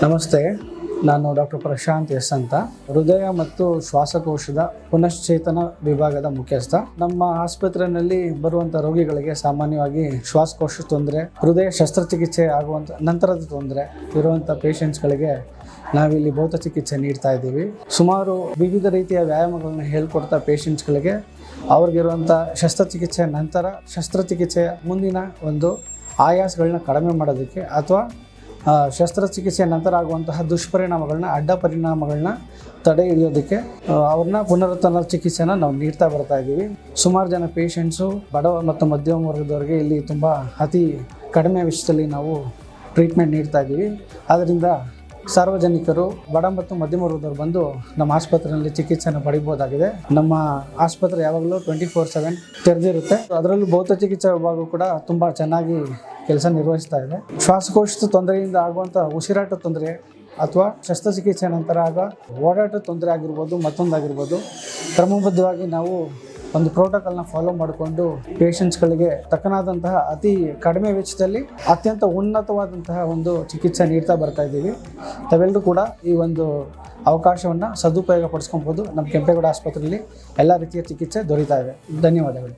ನಮಸ್ತೆ, ನಾನು doctor Prashant S ಅಂತ, ಹೃದಯ ಮತ್ತು ಶ್ವಾಸಕೋಶದ ಪುನಶ್ಚೇತನ ವಿಭಾಗದ ಮುಖ್ಯಸ್ಥ. ನಮ್ಮ ಆಸ್ಪತ್ರೆಯಲ್ಲಿ ಬರುವಂಥ ರೋಗಿಗಳಿಗೆ ಸಾಮಾನ್ಯವಾಗಿ ಶ್ವಾಸಕೋಶ ತೊಂದರೆ, ಹೃದಯ ಶಸ್ತ್ರಚಿಕಿತ್ಸೆ ಆಗುವಂಥ ನಂತರದ ತೊಂದರೆ ಇರುವಂಥ ಪೇಷಂಟ್ಸ್ಗಳಿಗೆ ನಾವಿಲ್ಲಿ ಭೌತ ಚಿಕಿತ್ಸೆ ನೀಡ್ತಾ ಇದ್ದೀವಿ. ಸುಮಾರು ವಿವಿಧ ರೀತಿಯ ವ್ಯಾಯಾಮಗಳನ್ನು ಹೇಳ್ಕೊಡ್ತಾ ಪೇಷಂಟ್ಸ್ಗಳಿಗೆ ಅವ್ರಿಗಿರುವಂಥ ಶಸ್ತ್ರಚಿಕಿತ್ಸೆ ನಂತರ ಶಸ್ತ್ರಚಿಕಿತ್ಸೆಯ ಮುಂದಿನ ಒಂದು ಆಯಾಸಗಳನ್ನ ಕಡಿಮೆ ಮಾಡೋದಕ್ಕೆ ಅಥವಾ ಶಸ್ತ್ರಚಿಕಿತ್ಸೆಯ ನಂತರ ಆಗುವಂತಹ ದುಷ್ಪರಿಣಾಮಗಳನ್ನ ಅಡ್ಡ ಪರಿಣಾಮಗಳನ್ನ ತಡೆ ಹಿಡಿಯೋದಕ್ಕೆ ಅವ್ರನ್ನ ಪುನರುತ್ಥಾನ ಚಿಕಿತ್ಸೆನ ನಾವು ನೀಡ್ತಾ ಬರ್ತಾ ಇದ್ದೀವಿ. ಸುಮಾರು ಜನ ಪೇಷಂಟ್ಸು ಬಡವ ಮತ್ತು ಮಧ್ಯಮ ವರ್ಗದವರಿಗೆ ಇಲ್ಲಿ ತುಂಬ ಅತಿ ಕಡಿಮೆ ವೆಚ್ಚದಲ್ಲಿ ನಾವು ಟ್ರೀಟ್ಮೆಂಟ್ ನೀಡ್ತಾ ಇದ್ದೀವಿ. ಆದ್ದರಿಂದ ಸಾರ್ವಜನಿಕರು ಬಡ ಮತ್ತು ಮಧ್ಯಮ ವರ್ಗದವರು ಬಂದು ನಮ್ಮ ಆಸ್ಪತ್ರೆಯಲ್ಲಿ ಚಿಕಿತ್ಸೆಯನ್ನು ಪಡಿಬೋದಾಗಿದೆ. ನಮ್ಮ ಆಸ್ಪತ್ರೆ ಯಾವಾಗಲೂ 24/7 ತೆರೆದಿರುತ್ತೆ. ಅದರಲ್ಲೂ ಭೌತ ಚಿಕಿತ್ಸಾ ವಿಭಾಗ ಕೂಡ ತುಂಬ ಚೆನ್ನಾಗಿ ಕೆಲಸ ನಿರ್ವಹಿಸ್ತಾ ಇದೆ. ಶ್ವಾಸಕೋಶದ ತೊಂದರೆಯಿಂದ ಆಗುವಂಥ ಉಸಿರಾಟ ತೊಂದರೆ ಅಥವಾ ಶಸ್ತ್ರಚಿಕಿತ್ಸೆ ನಂತರ ಓಡಾಟ ತೊಂದರೆ ಆಗಿರ್ಬೋದು, ಮತ್ತೊಂದಾಗಿರ್ಬೋದು, ಕ್ರಮಬದ್ಧವಾಗಿ ನಾವು ಒಂದು ಪ್ರೋಟೋಕಾಲ್ನ ಫಾಲೋ ಮಾಡಿಕೊಂಡು ಪೇಷಂಟ್ಸ್ಗಳಿಗೆ ತಕ್ಕನಾದಂತಹ ಅತಿ ಕಡಿಮೆ ವೆಚ್ಚದಲ್ಲಿ ಅತ್ಯಂತ ಉನ್ನತವಾದಂತಹ ಒಂದು ಚಿಕಿತ್ಸೆ ನೀಡ್ತಾ ಬರ್ತಾ ಇದ್ದೀವಿ. ತಾವೆಲ್ಲರೂ ಕೂಡ ಈ ಒಂದು ಅವಕಾಶವನ್ನು ಸದುಪಯೋಗ ಪಡಿಸ್ಕೊಬೋದು. ನಮ್ಮ ಕೆಂಪೇಗೌಡ ಆಸ್ಪತ್ರೆಯಲ್ಲಿ ಎಲ್ಲ ರೀತಿಯ ಚಿಕಿತ್ಸೆ ದೊರೀತಾ ಇದೆ. ಧನ್ಯವಾದಗಳು.